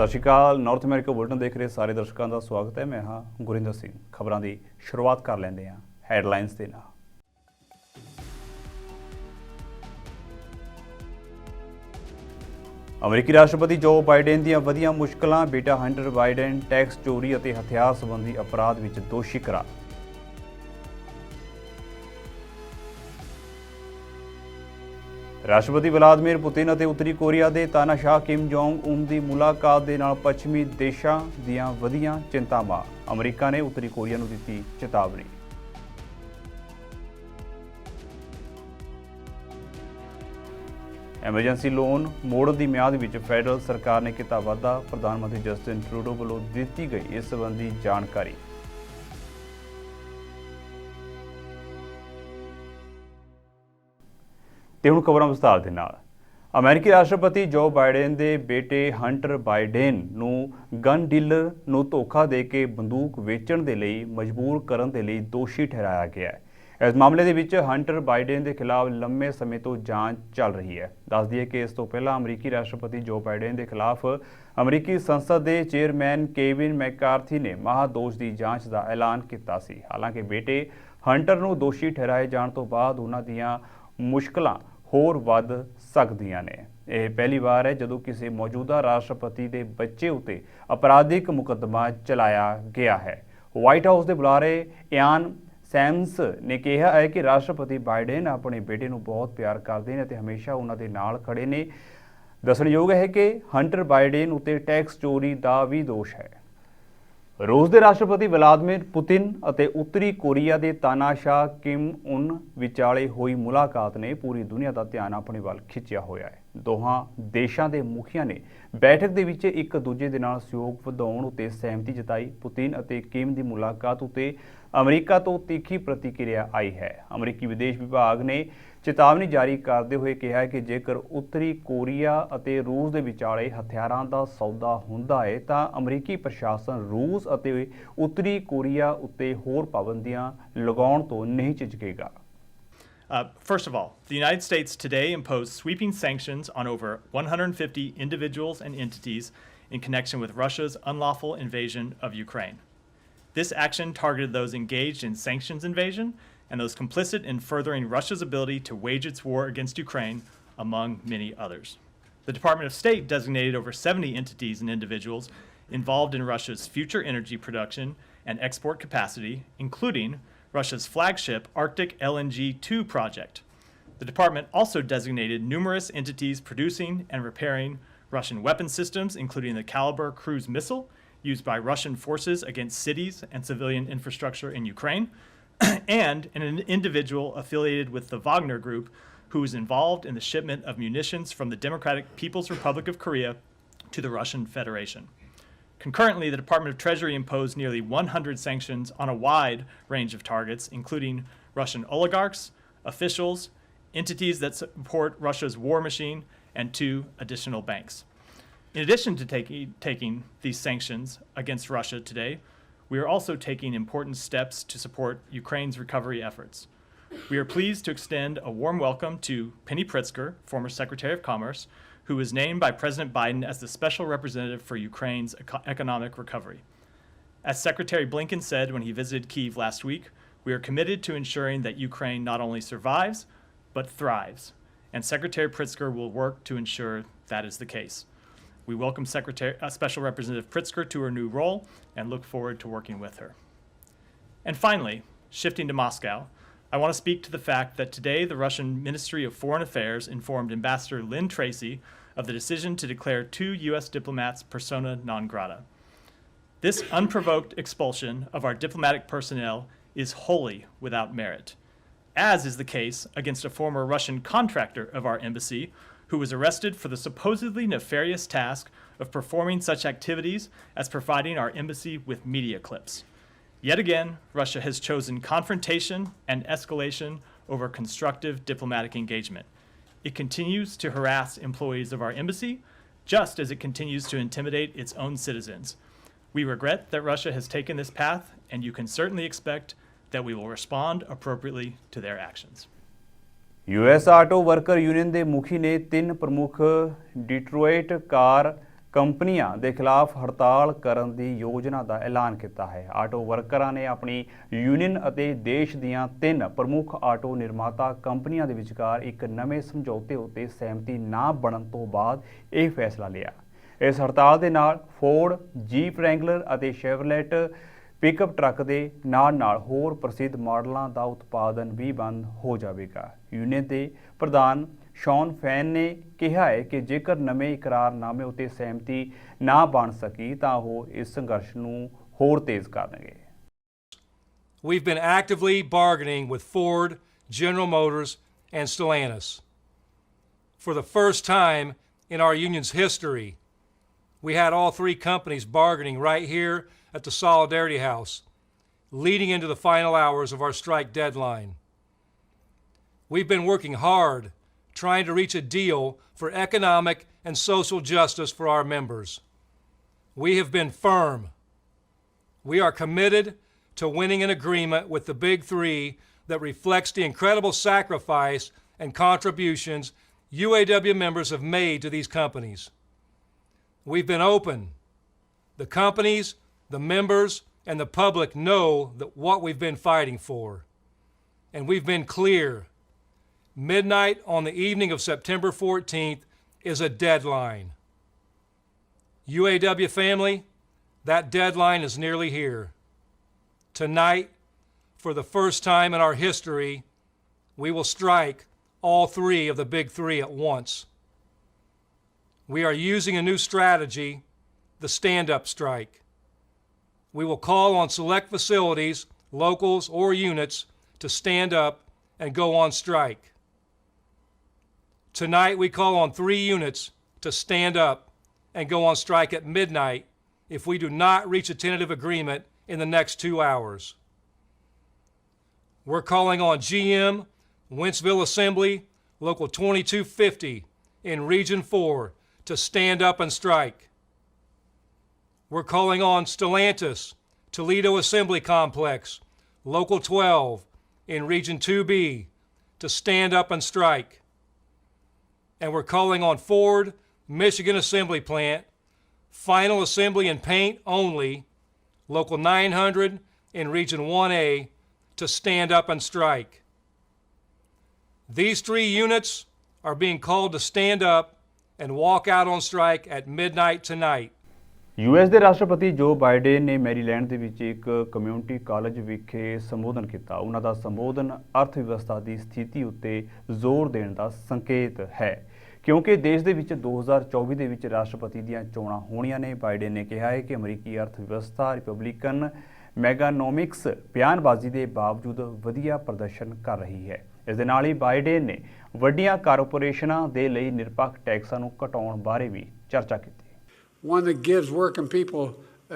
ਸਤਿ ਸ਼੍ਰੀ ਅਕਾਲ। North America bulletin ਦੇਖ ਰਹੇ ਸਾਰੇ ਦਰਸ਼ਕਾਂ ਦਾ ਸਵਾਗਤ ਹੈ। ਮੈਂ ਹਾਂ ਗੁਰਿੰਦਰ ਸਿੰਘ। ਖਬਰਾਂ ਦੀ ਸ਼ੁਰੂਆਤ ਕਰ ਲੈਂਦੇ ਹਾਂ ਹੈਡਲਾਈਨਸ ਦੇ ਨਾਲ। ਅਮਰੀਕੀ ਰਾਸ਼ਟਰਪਤੀ ਜੋ ਬਾਈਡਨ ਦੀਆਂ ਵਧੀਆਂ ਮੁਸ਼ਕਲਾਂ, ਬੇਟਾ ਹੰਟਰ ਬਾਈਡਨ ਟੈਕਸ ਚੋਰੀ ਅਤੇ ਹਥਿਆਰ ਸੰਬੰਧੀ ਅਪਰਾਧ ਵਿੱਚ ਦੋਸ਼ੀ ਕਰਾਰ। ਰਾਸ਼ਟਰਪਤੀ ਵਲਾਦੀਮੀਰ ਪੁਤਿਨ ਅਤੇ ਉੱਤਰੀ ਕੋਰੀਆ ਦੇ ਤਾਨਾਸ਼ਾਹ ਕਿਮ ਜੋਂਗ ਉਨ ਦੀ ਮੁਲਾਕਾਤ ਦੇ ਨਾਲ ਪੱਛਮੀ ਦੇਸ਼ਾਂ ਦੀਆਂ ਵਧੀਆਂ ਚਿੰਤਾਵਾਂ। ਅਮਰੀਕਾ ਨੇ ਉੱਤਰੀ ਕੋਰੀਆ ਨੂੰ ਦਿੱਤੀ ਚੇਤਾਵਨੀ। ਐਮਰਜੈਂਸੀ ਲੋਨ ਮੋੜਨ ਦੀ ਮਿਆਦ ਵਿੱਚ ਫੈਡਰਲ ਸਰਕਾਰ ਨੇ ਕੀਤਾ ਵਾਧਾ। ਪ੍ਰਧਾਨ ਮੰਤਰੀ ਜਸਟਿਨ ਟਰੂਡੋ ਵੱਲੋਂ ਦਿੱਤੀ ਗਈ ਇਸ ਸੰਬੰਧੀ ਜਾਣਕਾਰੀ। ਤੇ ਹੁਣ ਖਬਰਾਂ ਵਿਸਤਾਰ ਦੇ ਨਾਲ। ਅਮਰੀਕੀ ਰਾਸ਼ਟਰਪਤੀ ਜੋ ਬਾਈਡਨ ਦੇ ਬੇਟੇ ਹੰਟਰ ਬਾਈਡਨ ਨੂੰ ਗਨ ਡੀਲਰ ਨੂੰ ਧੋਖਾ ਦੇ ਕੇ ਬੰਦੂਕ ਵੇਚਣ ਦੇ ਲਈ ਮਜਬੂਰ ਕਰਨ ਦੇ ਲਈ ਦੋਸ਼ੀ ਠਹਿਰਾਇਆ ਗਿਆ ਹੈ। ਇਸ ਮਾਮਲੇ ਦੇ ਵਿੱਚ ਹੰਟਰ ਬਾਈਡਨ ਦੇ ਖਿਲਾਫ ਲੰਮੇ ਸਮੇਂ ਤੋਂ ਜਾਂਚ ਚੱਲ ਰਹੀ ਹੈ। ਦੱਸ ਦਈਏ ਕਿ ਇਸ ਤੋਂ ਪਹਿਲਾਂ ਅਮਰੀਕੀ ਰਾਸ਼ਟਰਪਤੀ ਜੋ ਬਾਈਡਨ ਦੇ ਖਿਲਾਫ ਅਮਰੀਕੀ ਸੰਸਦ ਦੇ ਚੇਅਰਮੈਨ ਕੇਵਿਨ ਮੈਕਾਰਥੀ ਨੇ ਮਹਾਦੋਸ਼ ਦੀ ਜਾਂਚ ਦਾ ਐਲਾਨ ਕੀਤਾ ਸੀ। ਹਾਲਾਂਕਿ ਬੇਟੇ ਹੰਟਰ ਨੂੰ ਦੋਸ਼ੀ ਠਹਿਰਾਏ ਜਾਣ ਤੋਂ ਬਾਅਦ ਉਹਨਾਂ ਦੀਆਂ ਮੁਸ਼ਕਲਾਂ ਹੋਰ ਵੱਧ ਸਕਦੀਆਂ ਨੇ। ਇਹ ਪਹਿਲੀ ਵਾਰ ਹੈ ਜਦੋਂ ਕਿਸੇ ਮੌਜੂਦਾ ਰਾਸ਼ਟਰਪਤੀ ਦੇ ਬੱਚੇ ਉੱਤੇ ਅਪਰਾਧਿਕ ਮੁਕੱਦਮਾ ਚਲਾਇਆ ਗਿਆ ਹੈ। ਵਾਈਟ ਹਾਊਸ ਦੇ ਬੁਲਾਰੇ ਇਆਨ ਸੈਮਸ ਨੇ ਕਿਹਾ ਹੈ ਕਿ ਰਾਸ਼ਟਰਪਤੀ ਬਾਈਡਨ ਆਪਣੇ ਬੇਟੇ ਨੂੰ ਬਹੁਤ ਪਿਆਰ ਕਰਦੇ ਨੇ ਅਤੇ ਹਮੇਸ਼ਾ ਉਹਨਾਂ ਦੇ ਨਾਲ ਖੜੇ ਨੇ। ਦੱਸਣਯੋਗ ਹੈ ਕਿ ਹੰਟਰ ਬਾਈਡਨ ਉੱਤੇ ਟੈਕਸ ਚੋਰੀ ਦਾ ਵੀ ਦੋਸ਼ ਹੈ। ਰੂਸ ਦੇ ਰਾਸ਼ਟਰਪਤੀ ਵਲਾਦੀਮੀਰ ਪੁਤਿਨ ਅਤੇ ਉੱਤਰੀ ਕੋਰੀਆ ਦੇ ਤਾਨਾਸ਼ਾਹ ਕਿਮ ਉਨ ਵਿਚਾਲੇ ਹੋਈ ਮੁਲਾਕਾਤ ਨੇ ਪੂਰੀ ਦੁਨੀਆ ਦਾ ਧਿਆਨ ਆਪਣੇ ਵੱਲ ਖਿੱਚਿਆ ਹੋਇਆ ਹੈ। ਦੋਹਾਂ ਦੇਸ਼ਾਂ ਦੇ ਮੁਖੀਆਂ ਨੇ ਬੈਠਕ ਦੇ ਵਿੱਚ ਇੱਕ ਦੂਜੇ ਦੇ ਨਾਲ ਸਹਿਯੋਗ ਵਧਾਉਣ ਉੱਤੇ ਸਹਿਮਤੀ ਜਤਾਈ। ਪੁਤਿਨ ਅਤੇ ਕਿਮ ਦੀ ਮੁਲਾਕਾਤ ਉੱਤੇ ਅਮਰੀਕਾ ਤੋਂ ਤਿੱਖੀ ਪ੍ਰਤੀਕਿਰਿਆ ਆਈ ਹੈ। ਅਮਰੀਕੀ ਵਿਦੇਸ਼ ਵਿਭਾਗ ਨੇ ਚੇਤਾਵਨੀ ਜਾਰੀ ਕਰਦੇ ਹੋਏ ਕਿਹਾ ਹੈ ਕਿ ਜੇਕਰ ਉੱਤਰੀ ਕੋਰੀਆ ਅਤੇ ਰੂਸ ਦੇ ਵਿਚਾਲੇ ਹਥਿਆਰਾਂ ਦਾ ਸੌਦਾ ਹੁੰਦਾ ਹੈ ਤਾਂ ਅਮਰੀਕੀ ਪ੍ਰਸ਼ਾਸਨ ਰੂਸ ਅਤੇ ਉੱਤਰੀ ਕੋਰੀਆ ਉੱਤੇ ਹੋਰ ਪਾਬੰਦੀਆਂ ਲਗਾਉਣ ਤੋਂ ਨਹੀਂ ਝਿਜਕੇਗਾ। First of all, the United States today imposed sweeping sanctions on over 150 individuals and entities in connection with Russia's unlawful invasion of Ukraine. This action targeted those engaged in sanctions invasion and those complicit in furthering Russia's ability to wage its war against Ukraine, among many others. The Department of State designated over 70 entities and individuals involved in Russia's future energy production and export capacity, including Russia's flagship Arctic LNG-2 project. The department also designated numerous entities producing and repairing Russian weapon systems, including the Kalibr cruise missile used by Russian forces against cities and civilian infrastructure in Ukraine, and an individual affiliated with the Wagner Group who was involved in the shipment of munitions from the Democratic People's Republic of Korea to the Russian Federation. Concurrently, the Department of Treasury imposed nearly 100 sanctions on a wide range of targets, including Russian oligarchs, officials, entities that support Russia's war machine, and 2 additional banks. In addition to taking these sanctions against Russia today, we are also taking important steps to support Ukraine's recovery efforts. We are pleased to extend a warm welcome to Penny Pritzker, former Secretary of Commerce, who was named by President Biden as the special representative for Ukraine's economic recovery. As Secretary Blinken said when he visited Kyiv last week, we are committed to ensuring that Ukraine not only survives, but thrives. And Secretary Pritzker will work to ensure that is the case. We welcome Special Representative Pritzker to her new role and look forward to working with her. And finally, shifting to Moscow, I want to speak to the fact that today the Russian Ministry of Foreign Affairs informed Ambassador Lynn Tracy of the decision to declare 2 U.S. diplomats persona non grata. This unprovoked expulsion of our diplomatic personnel is wholly without merit, as is the case against a former Russian contractor of our embassy who was arrested for the supposedly nefarious task of performing such activities as providing our embassy with media clips. Yet again, Russia has chosen confrontation and escalation over constructive diplomatic engagement. It continues to harass employees of our embassy, just as it continues to intimidate its own citizens. We regret that Russia has taken this path, and you can certainly expect that we will respond appropriately to their actions. US auto worker union ਦੇ ਮੁਖੀ ਨੇ 3 ਪ੍ਰਮੁੱਖ ਡਿਟਰੋਇਟ ਕਾਰ ਕੰਪਨੀਆਂ ਦੇ ਖਿਲਾਫ ਹੜਤਾਲ ਕਰਨ ਦੀ ਯੋਜਨਾ ਦਾ ਐਲਾਨ ਕੀਤਾ ਹੈ। ਆਟੋ ਵਰਕਰਾਂ ਨੇ ਆਪਣੀ ਯੂਨੀਅਨ ਅਤੇ ਦੇਸ਼ ਦੀਆਂ 3 ਪ੍ਰਮੁੱਖ ਆਟੋ ਨਿਰਮਾਤਾ ਕੰਪਨੀਆਂ ਦੇ ਵਿਚਕਾਰ ਇੱਕ ਨਵੇਂ ਸਮਝੌਤੇ ਉੱਤੇ ਸਹਿਮਤੀ ਨਾ ਬਣਨ ਤੋਂ ਬਾਅਦ ਇਹ ਫੈਸਲਾ ਲਿਆ। ਇਸ ਹੜਤਾਲ ਦੇ ਨਾਲ ਫੋਰਡ, ਜੀਪ ਰੈਂਗਲਰ ਅਤੇ ਸ਼ੈਵਰਲੇਟ ਪਿਕਅਪ ਟਰੱਕ ਦੇ ਨਾਲ ਹੋਰ ਪ੍ਰਸਿੱਧ ਮਾਡਲਾਂ ਦਾ ਉਤਪਾਦਨ ਵੀ ਬੰਦ ਹੋ ਜਾਵੇਗਾ। ਯੂਨੀਅਨ ਦੇ ਪ੍ਰਧਾਨ ਸ਼ੌਨ ਫੈਨ ਨੇ ਕਿਹਾ ਹੈ ਕਿ ਜੇਕਰ ਨਵੇਂ ਇਕਰਾਰਨਾਮੇ ਉੱਤੇ ਸਹਿਮਤੀ ਨਾ ਬਣ ਸਕੀ ਤਾਂ ਉਹ ਇਸ ਸੰਘਰਸ਼ ਨੂੰ ਹੋਰ ਤੇਜ਼ ਕਰਨਗੇ। We've been actively bargaining with Ford, General Motors, and Stellantis. For the first time in our union's history, we had all 3 companies bargaining right here at the Solidarity House, leading into the final hours of our strike deadline. We've been working hard trying to reach a deal for economic and social justice for our members. We have been firm. We are committed to winning an agreement with the Big 3 that reflects the incredible sacrifice and contributions UAW members have made to these companies. We've been open. The companies, the members, and the public know that what we've been fighting for. And we've been clear. Midnight on the evening of September 14th is a deadline. UAW family, that deadline is nearly here. Tonight, for the first time in our history, we will strike all 3 of the Big 3 at once. We are using a new strategy, the stand-up strike. We will call on select facilities, locals, or units to stand up and go on strike. Tonight we call on 3 units to stand up and go on strike at midnight if we do not reach a tentative agreement in the next 2 hours. We're calling on GM, Wentzville Assembly, Local 2250 in Region 4 to stand up and strike. We're calling on Stellantis, Toledo Assembly Complex, Local 12 in Region 2B to stand up and strike. And we're calling on Ford, Michigan Assembly Plant, Final Assembly and Paint only, Local 900 in Region 1A to stand up and strike. These 3 units are being called to stand up and walk out on strike at midnight tonight. US ਦੇ ਰਾਸ਼ਟਰਪਤੀ ਜੋ Biden ਨੇ Maryland ਦੇ ਵਿੱਚ ਇੱਕ community college ਵਿਖੇ ਸੰਬੋਧਨ ਕੀਤਾ। ਉਹਨਾਂ ਦਾ ਸੰਬੋਧਨ ਅਰਥ ਵਿਵਸਥਾ ਦੀ ਸਥਿਤੀ ਉੱਤੇ ਜ਼ੋਰ ਦੇਣ ਦਾ ਸੰਕੇਤ ਹੈ ਕਿਉਂਕਿ ਦੇਸ਼ ਦੇ ਵਿੱਚ 2024 ਦੇ ਵਿੱਚ ਰਾਸ਼ਟਰਪਤੀ ਦੀਆਂ ਚੋਣਾਂ ਹੋਣੀਆਂ ਨੇ। ਬਾਈਡਨ ਨੇ ਕਿਹਾ ਹੈ ਕਿ ਅਮਰੀਕੀ ਅਰਥ ਵਿਵਸਥਾ ਰਿਪਬਲਿਕਨ ਮੈਗਾਨੋਮਿਕਸ ਬਿਆਨਬਾਜ਼ੀ ਦੇ ਬਾਵਜੂਦ ਵਧੀਆ ਪ੍ਰਦਰਸ਼ਨ ਕਰ ਰਹੀ ਹੈ। ਇਸ ਦੇ ਨਾਲ ਹੀ ਬਾਈਡਨ ਨੇ ਵੱਡੀਆਂ ਕਾਰਪੋਰੇਸ਼ਨਾਂ ਦੇ ਲਈ ਨਿਰਪੱਖ ਟੈਕਸਾਂ ਨੂੰ ਘਟਾਉਣ ਬਾਰੇ ਵੀ ਚਰਚਾ ਕੀਤੀ। One that gives working people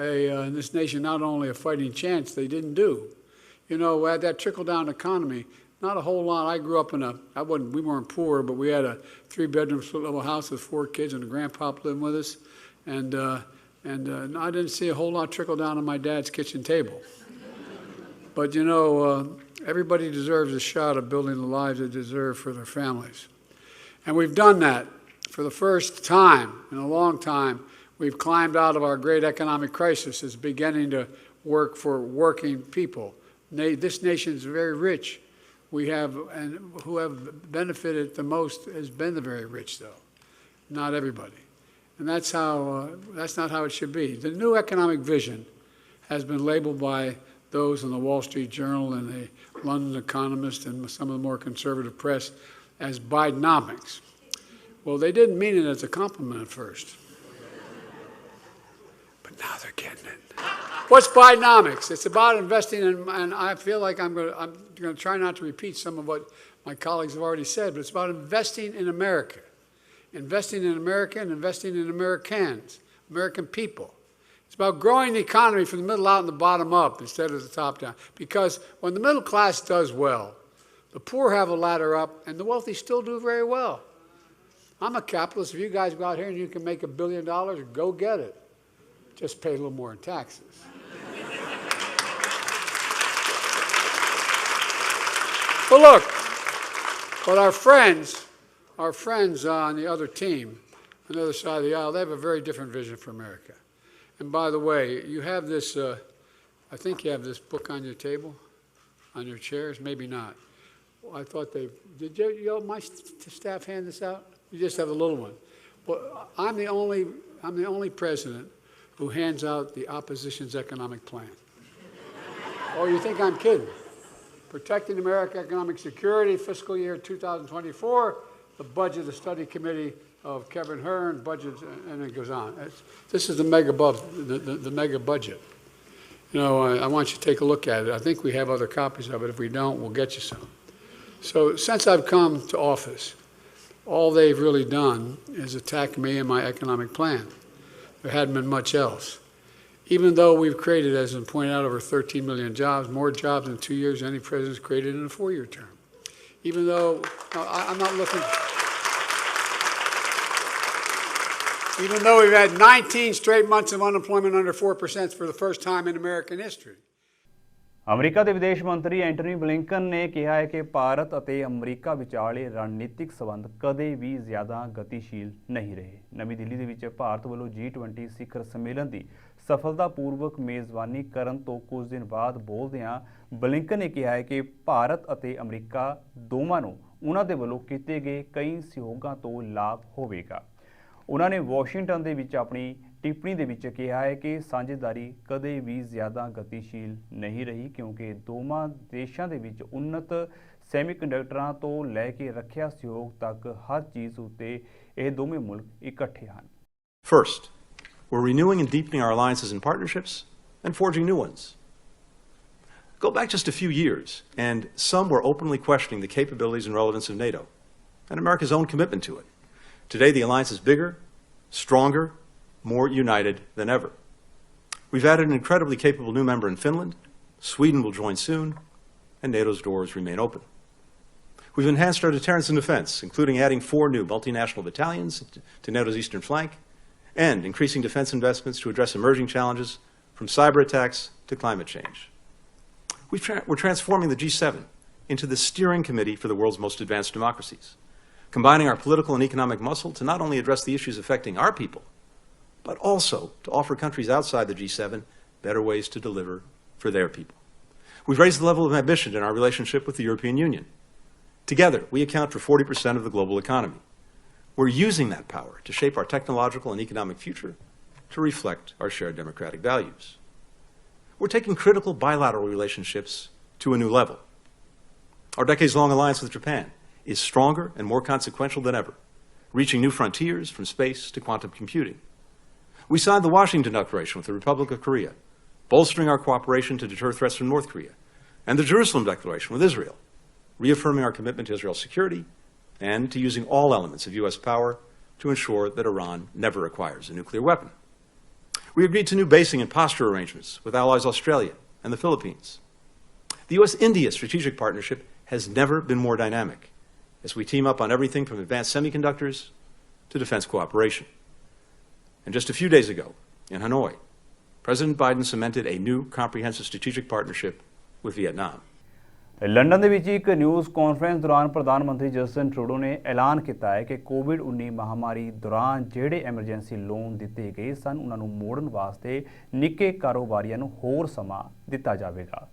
in this nation not only a fighting chance, they didn't do. You know, we had that trickle-down economy. Not a whole lot. I grew up in we weren't poor, but we had a 3-bedroom split-level house with 4 kids and a grandpop living with us. And I didn't see a whole lot trickle down on my dad's kitchen table. But, you know, everybody deserves a shot of building the lives they deserve for their families. And we've done that for the first time in a long time. We've climbed out of our great economic crisis. It's beginning to work for working people. This nation is very rich. And who have benefited the most has been the very rich, though, not everybody. And that's not how it should be. The new economic vision has been labeled by those in the Wall Street Journal and the London Economist and some of the more conservative press as Bidenomics. Well, they didn't mean it as a compliment at first. Now they're getting it. What's Bidenomics? It's about investing in, and I feel like I'm going to try not to repeat some of what my colleagues have already said, but it's about investing in America. Investing in America and investing in Americans, American people. It's about growing the economy from the middle out and the bottom up instead of the top down. Because when the middle class does well, the poor have a ladder up and the wealthy still do very well. I'm a capitalist. If you guys go out here and you can make $1 billion, go get it. Just pay a little more in taxes. But look, but our friends on the other team, on the other side of the aisle, they have a very different vision for America. And by the way, you have this, I think you have this book on your table, on your chairs, maybe not. Well, I thought did you my staff hand this out? You just have a little one. Well, I'm the only president who hands out the opposition's economic plan. Oh, you think I'm kidding? Protecting American economic security, fiscal year 2024, the budget, the study committee of Kevin Hearn, budget, and it goes on. This is the mega budget. You know, I want you to take a look at it. I think we have other copies of it. If we don't, we'll get you some. So since I've come to office, all they've really done is attack me and my economic plan. There hadn't been much else. Even though we've created, as has been pointed out, over 13 million jobs, more jobs in 2 years than any president's created in a 4-year term. Even though, I'm not looking... Even though we've had 19 straight months of unemployment under 4% for the first time in American history. America ਦੇ ਵਿਦੇਸ਼ ਮੰਤਰੀ Antony Blinken ਨੇ ਕਿਹਾ ਹੈ ਕਿ ਭਾਰਤ ਅਤੇ America ਵਿਚਾਲੇ ਰਣਨੀਤਿਕ ਸਬੰਧ ਕਦੇ ਵੀ ਜ਼ਿਆਦਾ ਗਤੀਸ਼ੀਲ ਨਹੀਂ ਰਹੇ। ਨਵੀਂ ਦਿੱਲੀ ਦੇ ਵਿੱਚ ਭਾਰਤ ਵੱਲੋਂ G20 ਸਿਖਰ ਸੰਮੇਲਨ ਦੀ ਸਫਲਤਾਪੂਰਵਕ ਮੇਜ਼ਬਾਨੀ ਕਰਨ ਤੋਂ ਕੁਝ ਦਿਨ ਬਾਅਦ ਬੋਲਦਿਆਂ ਬਲਿੰਕਨ ਨੇ ਕਿਹਾ ਹੈ ਕਿ ਭਾਰਤ ਅਤੇ ਅਮਰੀਕਾ ਦੋਵਾਂ ਨੂੰ ਉਹਨਾਂ ਦੇ ਵੱਲੋਂ ਕੀਤੇ ਗਏ ਕਈ ਸਹਿਯੋਗਾਂ ਤੋਂ ਲਾਭ ਹੋਵੇਗਾ। ਉਹਨਾਂ ਨੇ ਵਾਸ਼ਿੰਗਟਨ ਦੇ ਵਿੱਚ ਆਪਣੀ ਟਿੱਪਣੀ ਦੇ ਵਿੱਚ ਕਿਹਾ ਹੈ ਕਿ ਸਾਂਝੇਦਾਰੀ ਕਦੇ ਵੀ ਜ਼ਿਆਦਾ ਗਤੀਸ਼ੀਲ ਨਹੀਂ ਰਹੀ ਕਿਉਂਕਿ ਦੋਵਾਂ ਦੇਸ਼ਾਂ ਦੇ ਵਿੱਚ ਉન્નਤ ਸੈਮੀਕੰਡਕਟਰਾਂ ਤੋਂ ਲੈ ਕੇ ਰੱਖਿਆ ਸਹਿਯੋਗ ਤੱਕ ਹਰ ਚੀਜ਼ ਉੱਤੇ ਇਹ ਦੋਵੇਂ ਮੁਲਕ ਇਕੱਠੇ ਹਨ। First, we're renewing and deepening our alliances and partnerships and forging new ones. Go back just a few years, and some were openly questioning the capabilities and relevance of NATO and America's own commitment to it. Today, the alliance is bigger, stronger, more united than ever. We've added an incredibly capable new member in Finland. Sweden will join soon, and NATO's doors remain open. We've enhanced our deterrence and defense, including adding 4 new multinational battalions to NATO's eastern flank, and increasing defense investments to address emerging challenges from cyber attacks to climate change. We're transforming the G7 into the steering committee for the world's most advanced democracies, combining our political and economic muscle to not only address the issues affecting our people, but also to offer countries outside the G7 better ways to deliver for their people. We've raised the level of ambition in our relationship with the European Union. Together, we account for 40% of the global economy. We're using that power to shape our technological and economic future to reflect our shared democratic values. We're taking critical bilateral relationships to a new level. Our decades-long alliance with Japan is stronger and more consequential than ever, reaching new frontiers from space to quantum computing. We signed the Washington Declaration with the Republic of Korea, bolstering our cooperation to deter threats from North Korea, and the Jerusalem Declaration with Israel, reaffirming our commitment to Israel's security and to using all elements of U.S. power to ensure that Iran never acquires a nuclear weapon. We agreed to new basing and posture arrangements with allies Australia and the Philippines. The U.S.-India strategic partnership has never been more dynamic, as we team up on everything from advanced semiconductors to defense cooperation. And just a few days ago, in Hanoi, President Biden cemented a new comprehensive strategic partnership with Vietnam. London ਦੇ ਵਿੱਚ ਇੱਕ news conference ਦੌਰਾਨ ਪ੍ਰਧਾਨ ਮੰਤਰੀ Justin Trudeau ਨੇ ਐਲਾਨ ਕੀਤਾ ਹੈ ਕਿ ਕੋਵਿਡ-19 ਮਹਾਮਾਰੀ ਦੌਰਾਨ ਜਿਹੜੇ ਐਮਰਜੈਂਸੀ ਲੋਨ ਦਿੱਤੇ ਗਏ ਸਨ ਉਹਨਾਂ ਨੂੰ ਮੋੜਨ ਵਾਸਤੇ ਨਿੱਕੇ ਕਾਰੋਬਾਰੀਆਂ ਨੂੰ ਹੋਰ ਸਮਾਂ ਦਿੱਤਾ ਜਾਵੇਗਾ।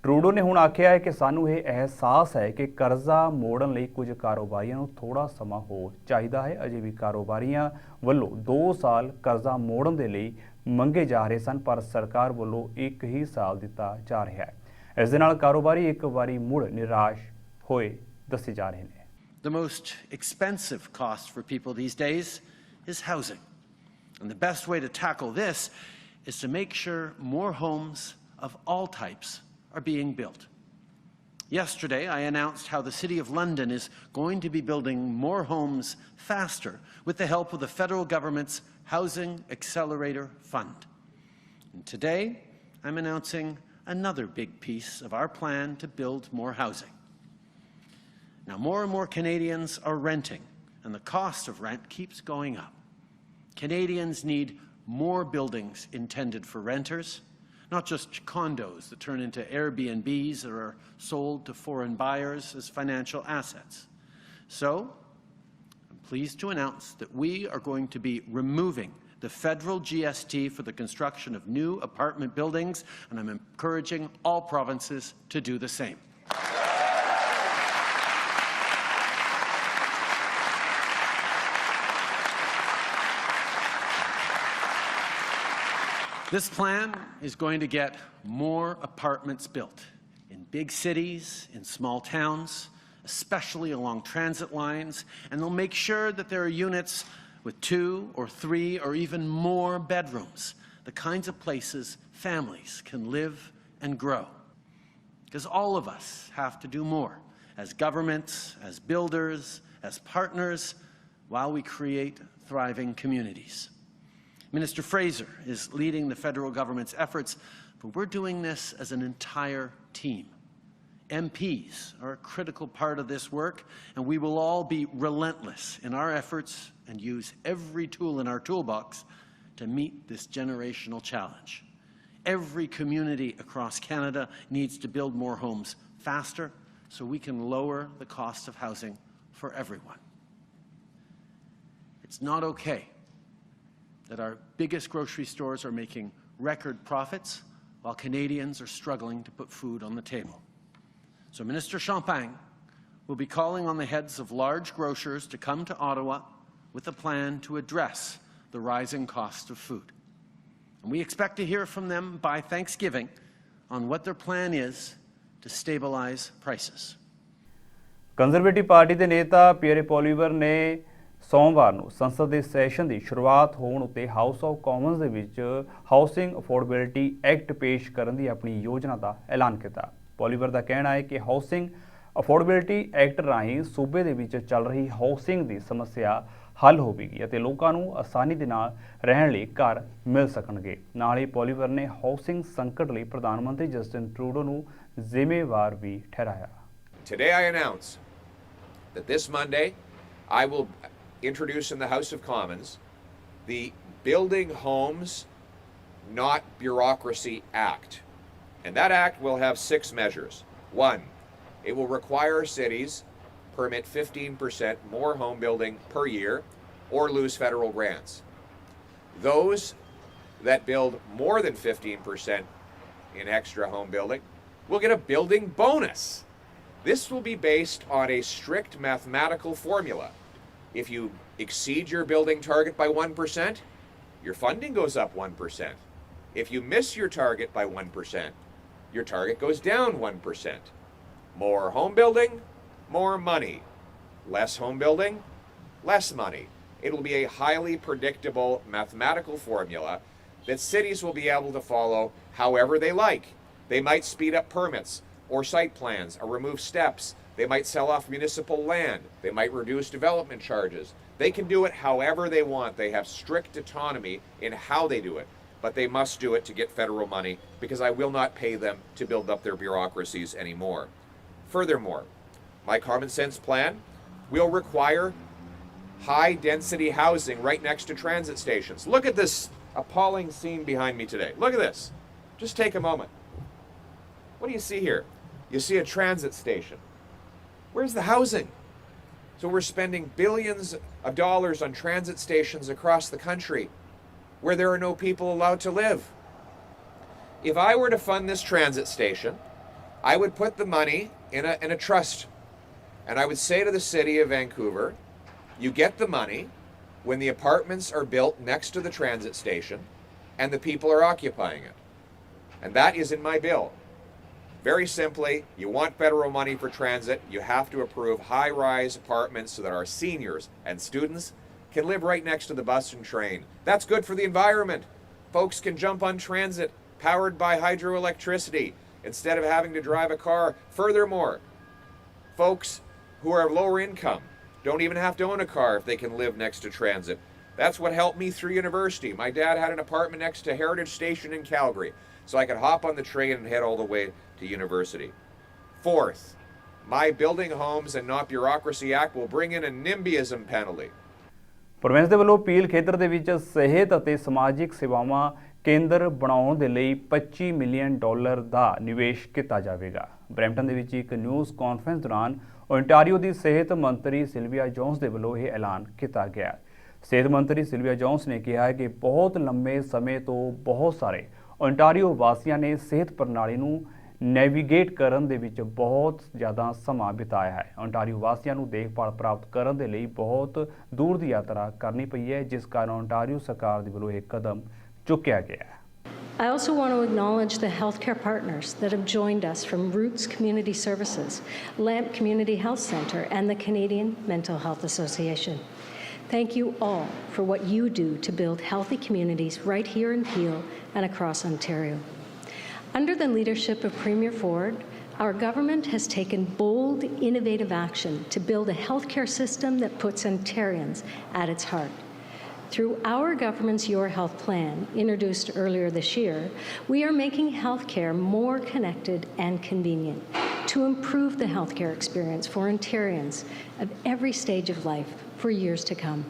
ਟਰੂਡੋ ਨੇ ਹੁਣ ਆਖਿਆ ਹੈ ਕਿ ਸਾਨੂੰ ਇਹ ਅਹਿਸਾਸ ਹੈ ਕਿ ਕਰਜ਼ਾ ਮੋੜਨ ਲਈ ਕੁਝ ਕਾਰੋਬਾਰੀਆਂ ਨੂੰ ਥੋੜਾ ਸਮਾਂ ਹੋਰ ਚਾਹੀਦਾ ਹੈ। ਅਜੇ ਵੀ ਕਾਰੋਬਾਰੀਆਂ ਵੱਲੋਂ 2 ਸਾਲ ਕਰਜ਼ਾ ਮੋੜਨ ਦੇ ਲਈ ਮੰਗੇ ਜਾ ਰਹੇ ਸਨ ਪਰ ਸਰਕਾਰ ਵੱਲੋਂ 1 ਹੀ ਸਾਲ ਦਿੱਤਾ ਜਾ ਰਿਹਾ ਹੈ। ਇਸ ਦੇ ਨਾਲ ਕਾਰੋਬਾਰੀ ਇੱਕ ਵਾਰੀ ਮੁੜ ਨਿਰਾਸ਼ ਹੋਏ ਦੱਸੇ ਜਾ ਰਹੇ ਨੇ। The most expensive cost for people these days is housing. And the best way to tackle this is to make sure more homes of all types are being built. Yesterday, I announced how the City of London is going to be building more homes faster with the help of the federal government's Housing Accelerator Fund. And today, I'm announcing another big piece of our plan to build more housing. Now, more and more Canadians are renting, and the cost of rent keeps going up. Canadians need more buildings intended for renters, not just condos that turn into Airbnbs that are sold to foreign buyers as financial assets. So, I'm pleased to announce that we are going to be removing the federal GST for the construction of new apartment buildings, and I'm encouraging all provinces to do the same. This plan is going to get more apartments built in big cities, in small towns, especially along transit lines, and they'll make sure that there are units with 2 or 3 or even more bedrooms, the kinds of places families can live and grow. Because all of us have to do more, as governments, as builders, as partners, while we create thriving communities. Minister Fraser is leading the federal government's efforts, but we're doing this as an entire team. MPs are a critical part of this work, and we will all be relentless in our efforts and use every tool in our toolbox to meet this generational challenge. Every community across Canada needs to build more homes faster so we can lower the cost of housing for everyone. It's not okay that our biggest grocery stores are making record profits while Canadians are struggling to put food on the table. So Minister Champagne will be calling on the heads of large grocers to come to Ottawa with a plan to address the rising cost of food. And we expect to hear from them by Thanksgiving on what their plan is to stabilize prices. Conservative party ਦੇ ਨੇਤਾ peer Poilievre ਨੇ ਸੋਮਵਾਰ ਨੂੰ ਸੰਸਦ ਦੇ session ਦੀ ਸ਼ੁਰੂਆਤ ਹੋਣ ਉੱਤੇ ਹਾਊਸ ਆਫ ਕਾਮਨਸ ਦੇ ਵਿੱਚ ਹਾਊਸਿੰਗ ਅਫੋਰਡੇਬਿਲਟੀ ਐਕਟ ਪੇਸ਼ ਕਰਨ ਦੀ ਆਪਣੀ ਯੋਜਨਾ ਦਾ ਐਲਾਨ ਕੀਤਾ। ਪੋਲੀਵਰ ਦਾ ਕਹਿਣਾ ਹੈ ਕਿ ਹਾਊਸਿੰਗ ਅਫੋਰਡੇਬਿਲਟੀ ਐਕਟ ਰਾਹੀਂ ਸੂਬੇ ਦੇ ਵਿੱਚ ਚੱਲ ਰਹੀ ਹਾਊਸਿੰਗ ਦੀ ਸਮੱਸਿਆ ਹੱਲ ਹੋਵੇਗੀ ਅਤੇ ਲੋਕਾਂ ਨੂੰ ਆਸਾਨੀ ਦੇ ਨਾਲ ਰਹਿਣ ਲਈ ਘਰ ਮਿਲ ਸਕਣਗੇ। ਨਾਲ ਹੀ ਪੋਲੀਵਰ ਨੇ ਹਾਊਸਿੰਗ ਸੰਕਟ ਲਈ ਪ੍ਰਧਾਨ ਮੰਤਰੀ ਜਸਟਿਨ ਟਰੂਡੋ ਨੂੰ ਜ਼ਿੰਮੇਵਾਰ ਵੀ ਠਹਿਰਾਇਆ। Today I announce that this Monday I will introduce in the House of Commons the Building Homes Not Bureaucracy Act. And that act will have 6 measures. 1, it will require cities permit 15% more home building per year or lose federal grants. Those that build more than 15% in extra home building will get a building bonus. This will be based on a strict mathematical formula. If you exceed your building target by 1%, your funding goes up 1%. If you miss your target by 1%, your target goes down 1%. More home building, more money. Less home building, less money. It will be a highly predictable mathematical formula that cities will be able to follow however they like. They might speed up permits or site plans or remove steps. They might sell off municipal land. They might reduce development charges. They can do it however they want. They have strict autonomy in how they do it, but they must do it to get federal money because I will not pay them to build up their bureaucracies anymore. Furthermore, my common sense plan will require high density housing right next to transit stations. Look at this appalling scene behind me today. Look at this. Just take a moment. What do you see here? You see a transit station. Where's the housing? So we're spending billions of dollars on transit stations across the country where there are no people allowed to live. If I were to fund this transit station, I would put the money in a trust. And I would say to the city of Vancouver, you get the money when the apartments are built next to the transit station and the people are occupying it. And that is in my bill. Very simply, you want federal money for transit, you have to approve high-rise apartments so that our seniors and students can live right next to the bus and train. That's good for the environment. Folks can jump on transit powered by hydroelectricity instead of having to drive a car. Furthermore, folks who are of lower income don't even have to own a car if they can live next to transit. That's what helped me through university. My dad had an apartment next to Heritage Station in Calgary, so I could hop on the train and head all the way to university. Fourth, my Building Homes and Not Bureaucracy Act will bring in a NIMBYism penalty. Province ਦੇ ਵੱਲੋਂ peel ਖੇਤਰ ਦੇ ਵਿੱਚ ਸਿਹਤ ਅਤੇ ਸਮਾਜਿਕ ਸੇਵਾਵਾਂ ਕੇਂਦਰ ਬਣਾਉਣ ਦੇ ਲਈ $25 ਮਿਲੀਅਨ ਦਾ ਨਿਵੇਸ਼ ਕੀਤਾ ਜਾਵੇਗਾ। ਬਰੈਂਪਟਨ ਦੇ ਵਿੱਚ ਇੱਕ ਨਿਊਜ਼ ਕਾਨਫਰੰਸ ਦੌਰਾਨ ओंटारियो की सेहत मंत्री सिल्विया जोन्स के वलों यह ऐलान किया गया। सेहत मंत्री सिल्विया जोन्स ने कहा है कि बहुत लंबे समय तो बहुत सारे ओंटारियो वासियों ने सेहत प्रणाली नूं नैवीगेट करन दे विच बहुत ज़्यादा समा बिताया है। ओंटारियो वासियों नूं देखभाल प्राप्त करन दे लई बहुत दूर की यात्रा करनी पई है, जिस कारण ओंटारियो सरकार दे वलों एक कदम चुक्या गया है। I also want to acknowledge the healthcare partners that have joined us from Roots Community Services, LAMP Community Health Centre, and the Canadian Mental Health Association. Thank you all for what you do to build healthy communities right here in Peel and across Ontario. Under the leadership of Premier Ford, our government has taken bold, innovative action to build a healthcare system that puts Ontarians at its heart. Through our government's Your Health Plan, introduced earlier this year, we are making healthcare more connected and convenient to improve the healthcare experience for Ontarians of every stage of life for years to come.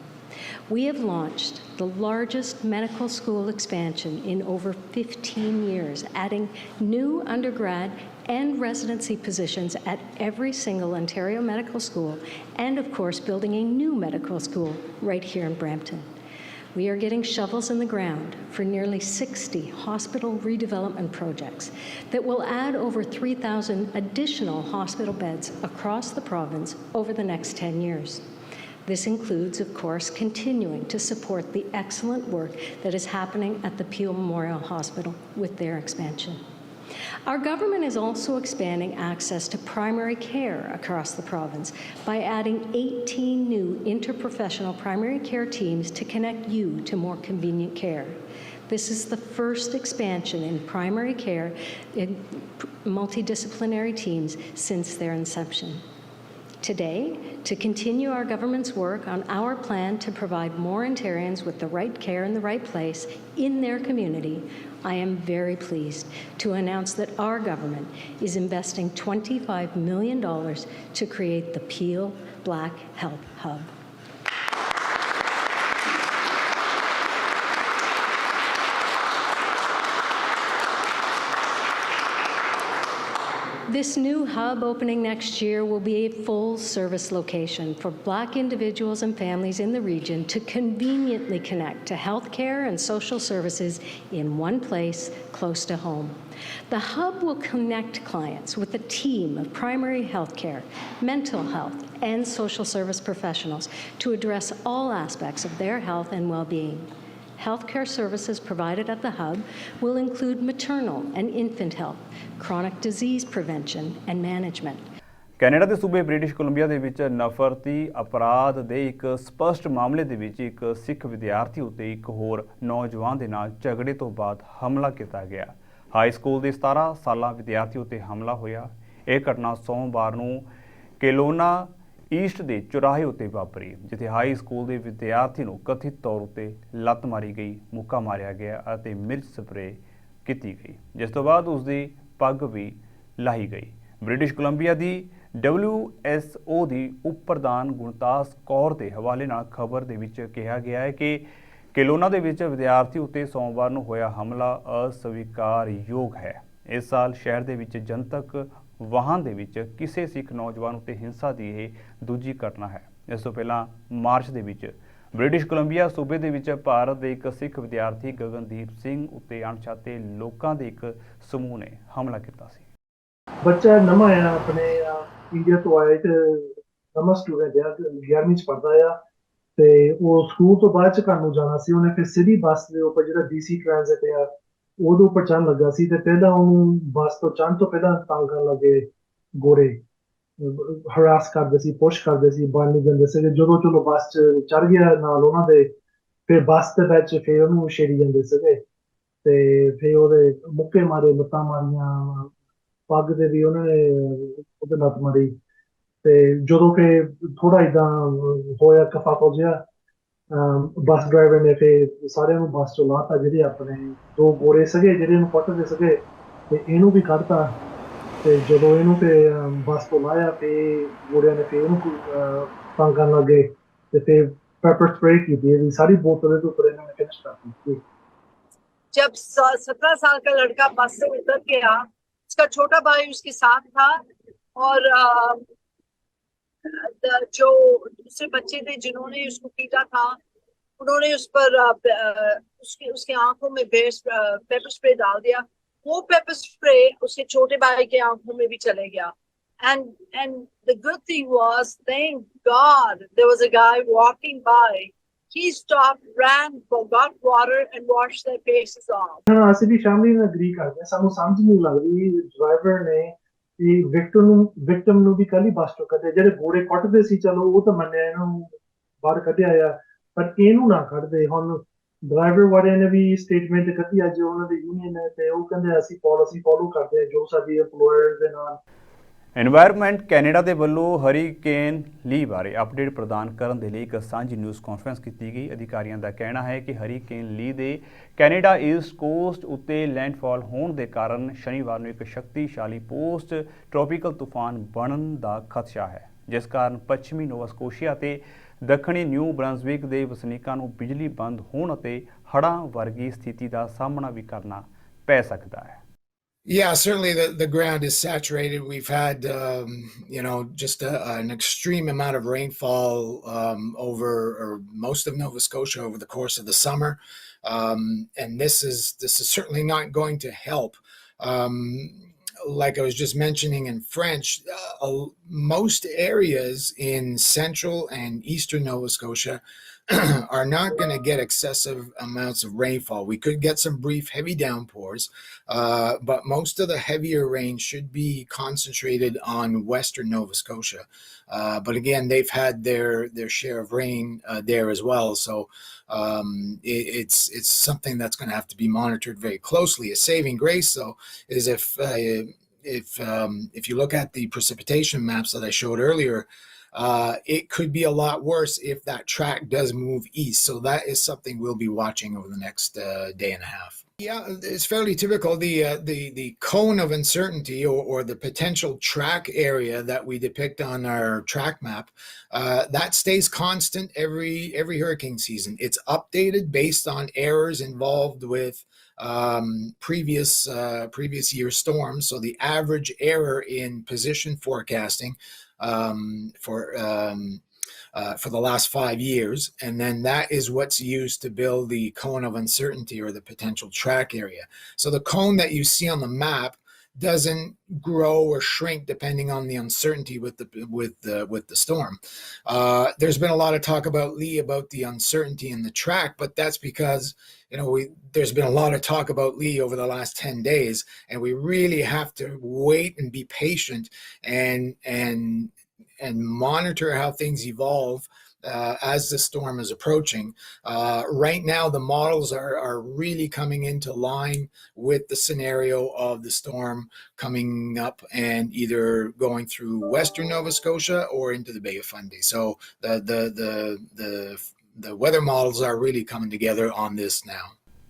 We have launched the largest medical school expansion in over 15 years, adding new undergrad and residency positions at every single Ontario medical school, and of course, building a new medical school right here in Brampton. We are getting shovels in the ground for nearly 60 hospital redevelopment projects that will add over 3,000 additional hospital beds across the province over the next 10 years. This includes, of course, continuing to support the excellent work that is happening at the Peel Memorial Hospital with their expansion. Our government is also expanding access to primary care across the province by adding 18 new interprofessional primary care teams to connect you to more convenient care. This is the first expansion in primary care in multidisciplinary teams since their inception. Today, to continue our government's work on our plan to provide more Ontarians with the right care in the right place in their community, I am very pleased to announce that our government is investing $25 million to create the Peel Black Health Hub. This new hub opening next year will be a full-service location for Black individuals and families in the region to conveniently connect to healthcare and social services in one place close to home. The hub will connect clients with a team of primary healthcare, mental health, and social service professionals to address all aspects of their health and well-being. Healthcare services provided at the hub will include maternal and infant health, chronic disease prevention and management. Canada ਦੇ ਸੂਬੇ British Columbia ਦੇ ਵਿੱਚ ਨਫ਼ਰਤੀ ਅਪਰਾਧ ਦੇ ਇੱਕ ਸਪਸ਼ਟ ਮਾਮਲੇ ਦੇ ਵਿੱਚ ਇੱਕ ਸਿੱਖ ਵਿਦਿਆਰਥੀ ਉੱਤੇ ਇੱਕ ਹੋਰ ਨੌਜਵਾਨ ਦੇ ਨਾਲ ਝਗੜੇ ਤੋਂ ਬਾਅਦ ਹਮਲਾ ਕੀਤਾ ਗਿਆ। ਹਾਈ ਸਕੂਲ ਦੇ 17 ਸਾਲਾ ਵਿਦਿਆਰਥੀ ਉੱਤੇ ਹਮਲਾ ਹੋਇਆ। ਇਹ ਘਟਨਾ ਸੋਮਵਾਰ ਨੂੰ ਕੇਲੋਨਾ ਈਸਟ ਦੇ ਚੁਰਾਹੇ ਉੱਤੇ ਵਾਪਰੀ, ਜਿੱਥੇ ਹਾਈ ਸਕੂਲ ਦੇ ਵਿਦਿਆਰਥੀ ਨੂੰ ਕਥਿਤ ਤੌਰ ਉੱਤੇ ਲੱਤ ਮਾਰੀ ਗਈ, ਮੁੱਕਾ ਮਾਰਿਆ ਗਿਆ ਅਤੇ ਮਿਰਚ ਸਪਰੇਅ ਕੀਤੀ ਗਈ, ਜਿਸ ਤੋਂ ਬਾਅਦ ਉਸ ਦੀ ਪੱਗ ਵੀ ਲਾਹੀ ਗਈ। ਬ੍ਰਿਟਿਸ਼ ਕੋਲੰਬੀਆ ਦੀ WSO ਦੀ ਉਪ ਪ੍ਰਧਾਨ ਗੁਣਤਾਸ ਕੌਰ ਦੇ ਹਵਾਲੇ ਨਾਲ ਖਬਰ ਦੇ ਵਿੱਚ ਕਿਹਾ ਗਿਆ ਹੈ ਕਿ ਕੇਲੋਨਾ ਦੇ ਵਿੱਚ ਵਿਦਿਆਰਥੀ ਉੱਤੇ ਸੋਮਵਾਰ ਨੂੰ ਹੋਇਆ ਹਮਲਾ ਅਸਵੀਕਾਰਯੋਗ ਹੈ। ਇਸ ਸਾਲ ਸ਼ਹਿਰ ਦੇ ਵਿੱਚ ਜਨਤਕ ਵਾਹਨ ਦੇ ਵਿੱਚ ਕਿਸੇ ਸਿੱਖ ਨੌਜਵਾਨ ਉੱਤੇ ਹਿੰਸਾ ਦੀ ਇਹ ਦੂਜੀ ਘਟਨਾ ਹੈ। ਇਸ ਤੋਂ ਪਹਿਲਾਂ ਮਾਰਚ ਦੇ ਵਿੱਚ ਬ੍ਰਿਟਿਸ਼ ਕੋਲੰਬੀਆ ਸੂਬੇ ਦੇ ਵਿੱਚ ਭਾਰਤ ਦੇ ਇੱਕ ਸਿੱਖ ਵਿਦਿਆਰਥੀ ਗਗਨਦੀਪ ਸਿੰਘ ਉੱਤੇ ਅਣਪਛਾਤੇ ਲੋਕਾਂ ਦੇ ਇੱਕ ਸਮੂਹ ਨੇ ਹਮਲਾ ਕੀਤਾ ਸੀ। ਬੱਚਾ ਨਵਾਂ ਆ, ਆਪਣੇ ਇੰਡੀਆ ਤੋਂ ਆਇਆ ਤੇ ਨਵਾਂ ਸਟੂਡੈਂਟ ਆ, 11ਵੀਂ 'ਚ ਪੜ੍ਹਦਾ ਆ ਤੇ ਉਹ ਸਕੂਲ ਤੋਂ ਬਾਅਦ 'ਚ ਘਰ ਨੂੰ ਜਾਣਾ ਸੀ। ਉਹਨੇ ਫਿਰ ਸਿਟੀ ਬੱਸ ਦੇ ਉੱਪਰ ਜਿਹੜਾ DC ਟ੍ਰਾਂਜ਼ਿਟ ਆ ਉਹਦੇ ਉੱਪਰ ਚੜ੍ਹਨ ਲੱਗਾ ਸੀ ਤੇ ਪਹਿਲਾਂ ਉਹਨੂੰ ਬੱਸ ਤੋਂ ਚੜ੍ਹਨ ਤੋਂ ਪਹਿਲਾਂ ਤੰਗ ਕਰਨ ਲੱਗੇ ਗੋਰੇ, ਹਰਾਸ ਕਰਦੇ ਸੀ, ਪੁਸ਼ ਕਰਦੇ ਸੀ, ਬਣ ਨਹੀਂ ਦਿੰਦੇ ਸੀਗੇ। ਜਦੋਂ ਚਲੋ ਬੱਸ 'ਚ ਚੜ੍ਹ ਗਿਆ ਨਾਲ ਉਹਨਾਂ ਦੇ, ਫਿਰ ਬੱਸ ਦੇ ਵਿੱਚ ਫਿਰ ਉਹਨੂੰ ਛੇੜੀ ਜਾਂਦੇ ਸੀਗੇ ਤੇ ਫਿਰ ਉਹਦੇ ਮੁੱਕੇ ਮਾਰੇ, ਲੱਤਾਂ ਮਾਰੀਆਂ, ਪੱਗ ਦੇ ਵੀ ਉਹਨਾਂ ਨੇ ਉਹਦੇ ਲੱਤ ਮਾਰੀ ਤੇ ਜਦੋਂ ਕਿ ਥੋੜਾ ਏਦਾਂ ਹੋਇਆ ਕਫਾਕੋ ਜਿਹਾ, ਬੱਸ ਡਰਾਈਵਰ ਨੇ ਫਿਰ ਸਾਰਿਆਂ ਨੂੰ ਬੱਸ ਚੋਂ ਲਾਤਾ। ਜਿਹੜੇ ਆਪਣੇ 2 ਗੋਰੇ ਸੀਗੇ ਜਿਹੜੇ ਇਹਨੂੰ ਕੁੱਟਦੇ ਸੀਗੇ ਤੇ ਇਹਨੂੰ ਵੀ ਕੱਢਤਾ ਤੇ ਜਦੋਂ ਇਹਨੂੰ ਫਿਰ ਬੱਸ ਤੋਂ ਲਾਇਆ ਤੇ ਗੋਰਿਆਂ ਨੇ ਫਿਰ ਇਹਨੂੰ ਤੰਗ ਕਰਨ ਲੱਗੇ ਤੇ ਫਿਰ पेपर स्प्रे की थी, सारी बोतलें तो ऊपर इन्होंने फिनिश कर दी थी। जब 17 साल का लड़का बस से उतर गया, उसका छोटा भाई उसके साथ था और जो दूसरे बच्चे थे जिन्होंने उसको पीटा था, उन्होंने उस पर उसके आंखों में पेपर स्प्रे डाल दिया। वो पेपर स्प्रे उसके छोटे भाई के आंखों में भी चले गया। And the good thing was, thank God, there was a guy walking by. He stopped, ran, got water, and washed their faces off. ਹਾਂ ਅਸੀਂ ਵੀ ਫੈਮਿਲੀ ਨਾਲ ਅਗਰੀ ਕਰਦੇ ਹਾਂ, ਸਾਨੂੰ ਸਮਝ ਨਹੀਂ ਲੱਗਦੀ ਡਰਾਈਵਰ ਨੇ ਇਹ ਵਿਕਟਮ ਨੂੰ ਵੀ ਕੱਲ ਹੀ ਬੱਸ ਚੋਂ ਕੱਢਿਆ। ਜਿਹੜੇ ਗੋੜੇ ਕੱਟਦੇ ਸੀ ਚਲੋ ਉਹ ਤਾਂ ਮੰਨਿਆ ਇਹਨੂੰ ਬਾਹਰ ਕੱਢਿਆ ਆ, ਪਰ ਇਹਨੂੰ ਨਾ ਕੱਢਦੇ। ਹੁਣ ਡਰਾਈਵਰ ਵਾਲਿਆਂ ਨੇ ਵੀ ਸਟੇਟਮੈਂਟ ਕੱਢੀ ਅੱਜ ਉਹਨਾਂ ਦੀ ਯੂਨੀਅਨ ਹੈ, ਤੇ ਉਹ ਕਹਿੰਦੇ ਅਸੀਂ ਪਾਲਿਸੀ ਫੋਲੋ ਕਰਦੇ ਹਾਂ ਜੋ ਸਾਡੀ ਐਮਪਲੋਇਰ ਦੇ ਨਾਲ। एनवायरमेंट कैनेडा के वलों हरीकेन ली बारे अपडेट प्रदान करने के लिए एक सांझी न्यूज़ कॉन्फ्रेंस की गई। अधिकारियों का कहना है कि हरीकेन ली दे कैनेडा ईस्ट कोस्ट उत्ते लैंडफॉल होने के कारण शनिवार को एक शक्तिशाली पोस्ट ट्रॉपिकल तूफान बनने का खदशा है, जिस कारण पश्चिमी नोवा स्कोशिया ते दक्षिणी न्यू ब्रंसविक के वसनीकों को बिजली बंद होने ते हड़ां वर्गी स्थिति का सामना भी करना पै सकता है। Yeah, certainly the ground is saturated. We've had, just an extreme amount of rainfall over or most of Nova Scotia over the course of the summer, and this is certainly not going to help. Like I was just mentioning in French, most areas in central and eastern Nova Scotia are not going to get excessive amounts of rainfall. We could get some brief heavy downpours, but most of the heavier rain should be concentrated on western Nova Scotia. But again, they've had their share of rain there as well. So it's something that's going to have to be monitored very closely. A saving grace, though, is if you look at the precipitation maps that I showed earlier, it could be a lot worse if that track does move east. So that is something we'll be watching over the next day and a half. Yeah, it's fairly typical. The cone of uncertainty or the potential track area that we depict on our track map, that stays constant every hurricane season. It's updated based on errors involved with previous year storms. So the average error in position forecasting for the last 5 years, and then that is what's used to build the cone of uncertainty or the potential track area. So the cone that you see on the map doesn't grow or shrink depending on the uncertainty with the storm. There's been a lot of talk about Lee about the uncertainty in the track, but that's because there's been a lot of talk about Lee over the last 10 days, and we really have to wait and be patient and monitor how things evolve as the storm is approaching. Right now, the models are really coming into line with the scenario of the storm coming up and either going through western Nova Scotia or into the Bay of Fundy. So the weather models are really coming together on this now.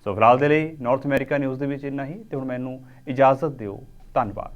ਸੋ ਫਿਲਹਾਲ ਦੇ ਲਈ north America news ਦੇ ਵਿੱਚ ਇੰਨਾ ਹੀ, ਤੇ ਹੁਣ ਮੈਨੂੰ ਇਜਾਜ਼ਤ ਦਿਓ। ਧੰਨਵਾਦ।